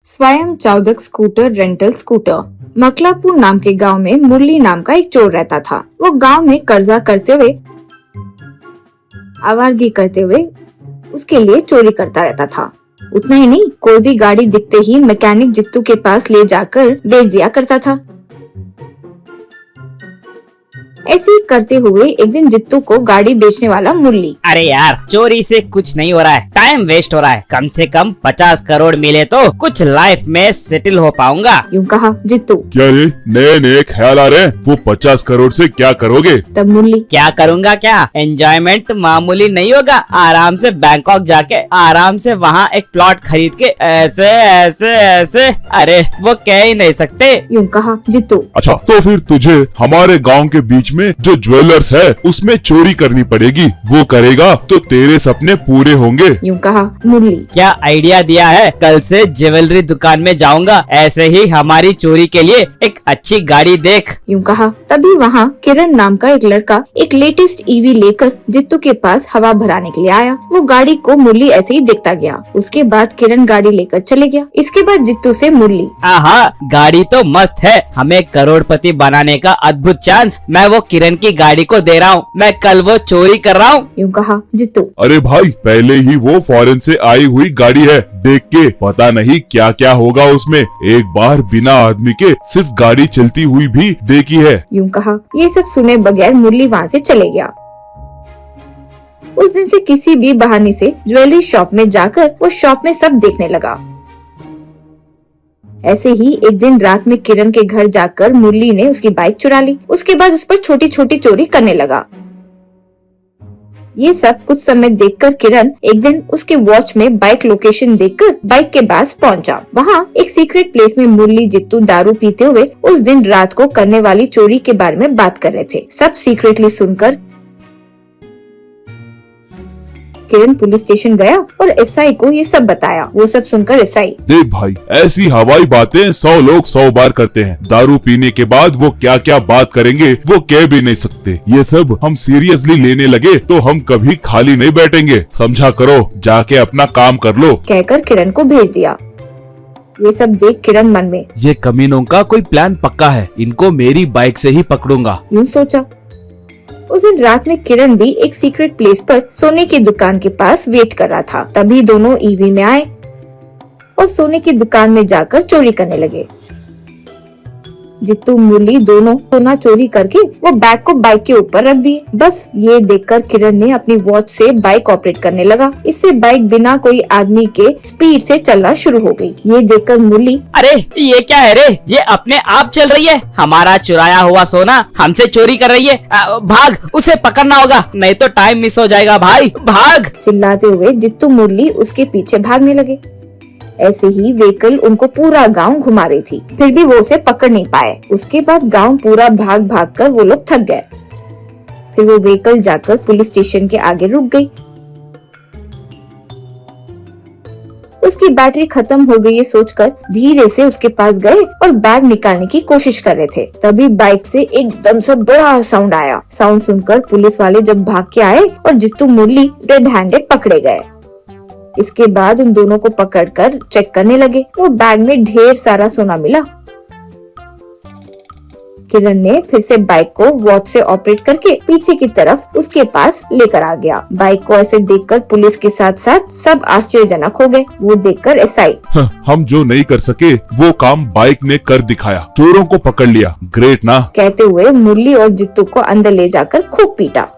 स्वयं चालक scooter rental scooter. मकलापुर नाम के गांव में मुरली नाम का एक चोर रहता था। वो गांव में कर्जा करते हुए, आवारगी करते हुए उसके लिए चोरी करता रहता था। उतना ही नहीं, कोई भी गाड़ी दिखते ही मैकेनिक जित्तू के पास ले जाकर बेच दिया करता था। ऐसे ही करते हुए एक दिन जित्तू को गाड़ी बेचने वाला मुरली, अरे यार, चोरी से कुछ नहीं हो रहा है, टाइम वेस्ट हो रहा है। कम से कम 50 करोड़ मिले तो कुछ लाइफ में सेटल हो पाऊंगा। यूँ कहा जित्तू। क्या ये नए नए ख्याल आ रहे हैं? वो 50 करोड़ से क्या करोगे? तब मुरली, क्या करूंगा क्या, एंजॉयमेंट मामूली नहीं होगा। आराम से बैंकॉक जाके आराम से वहाँ एक प्लॉट खरीद के ऐसे ऐसे ऐसे, अरे वो कह ही नहीं सकते। यूँ कहा जित्तू। अच्छा, तो फिर तुझे हमारे गांव के बीच में जो ज्वेलर्स है उसमें चोरी करनी पड़ेगी। वो करेगा तो तेरे सपने पूरे होंगे। यूँ कहा मुरली। क्या आइडिया दिया है, कल से ज्वेलरी दुकान में जाऊंगा। ऐसे ही हमारी चोरी के लिए एक अच्छी गाड़ी देख। यूँ कहा। तभी वहाँ किरण नाम का एक लड़का एक लेटेस्ट ईवी लेकर जित्तू के पास हवा भराने के लिए आया। वो गाड़ी को मुरली ऐसे ही देखता गया। उसके बाद किरण गाड़ी लेकर चले गया। इसके बाद जित्तू से मुरली, आहा, गाड़ी तो मस्त है, हमें करोड़पति बनाने का अद्भुत चांस। मैं वो किरण की गाड़ी को दे रहा हूँ, मैं कल वो चोरी कर रहा हूँ। यूँ कहा जित्तू। अरे भाई, पहले ही वो फॉरेन से आई हुई गाड़ी है, देख के पता नहीं क्या क्या होगा उसमें। एक बार बिना आदमी के सिर्फ गाड़ी चलती हुई भी देखी है। यूँ कहा। ये सब सुने बगैर मुरली वहाँ से चले गया। उस दिन से किसी भी बहाने से ज्वेलरी शॉप में जाकर वो शॉप में सब देखने लगा। ऐसे ही एक दिन रात में किरण के घर जाकर मुरली ने उसकी बाइक चुरा ली। उसके बाद उस पर छोटी छोटी चोरी करने लगा। ये सब कुछ समय देखकर किरण एक दिन उसके वॉच में बाइक लोकेशन देखकर बाइक के पास पहुंचा। वहाँ एक सीक्रेट प्लेस में मुरली जित्तू दारू पीते हुए उस दिन रात को करने वाली चोरी के बारे में बात कर रहे थे। सब सीक्रेटली सुनकर किरण पुलिस स्टेशन गया और एसआई को ये सब बताया। वो सब सुनकर एसआई, देख भाई, ऐसी हवाई बातें 100 लोग 100 बार करते हैं। दारू पीने के बाद वो क्या क्या बात करेंगे वो कह भी नहीं सकते। ये सब हम सीरियसली लेने लगे तो हम कभी खाली नहीं बैठेंगे। समझा करो, जाके अपना काम कर लो। कहकर किरण को भेज दिया। ये सब देख किरण मन में, ये कमीनों का कोई प्लान पक्का है, इनको मेरी बाइक से ही पकड़ूंगा। यूँ सोचा। उस दिन रात में किरण भी एक सीक्रेट प्लेस पर सोने की दुकान के पास वेट कर रहा था। तभी दोनों ईवी में आए और सोने की दुकान में जाकर चोरी करने लगे। जित्तू मुरली दोनों सोना चोरी करके वो बैग को बाइक के ऊपर रख दिए। बस ये देखकर किरण ने अपनी वॉच से बाइक ऑपरेट करने लगा। इससे बाइक बिना कोई आदमी के स्पीड से चलना शुरू हो गई। ये देखकर मुरली, अरे ये क्या है रे, ये अपने आप चल रही है। हमारा चुराया हुआ सोना हमसे चोरी कर रही है। भाग, उसे पकड़ना होगा, नहीं तो टाइम मिस हो जाएगा। भाई भाग। चिल्लाते हुए जित्तू मुरली उसके पीछे भागने लगे। ऐसे ही व्हीकल उनको पूरा गांव घुमा रही थी, फिर भी वो उसे पकड़ नहीं पाए। उसके बाद गांव पूरा भाग भाग कर वो लोग थक गए। फिर वो व्हीकल जाकर पुलिस स्टेशन के आगे रुक गई। उसकी बैटरी खत्म हो गई, ये सोचकर धीरे से उसके पास गए और बैग निकालने की कोशिश कर रहे थे। तभी बाइक से एकदम से बड़ा साउंड आया। साउंड सुनकर पुलिस वाले जब भाग के आए और जित्तू मुरली रेड हैंडेड पकड़े गए। इसके बाद उन दोनों को पकड़कर चेक करने लगे। वो बैग में ढेर सारा सोना मिला। किरण ने फिर से बाइक को वॉच से ऑपरेट करके पीछे की तरफ उसके पास लेकर आ गया। बाइक को ऐसे देखकर पुलिस के साथ साथ सब आश्चर्यजनक हो गए। वो देखकर एसआई, हम जो नहीं कर सके वो काम बाइक ने कर दिखाया, चोरों को पकड़ लिया। ग्रेट ना। कहते हुए मुरली और जित्तू को अंदर ले जाकर खूब पीटा।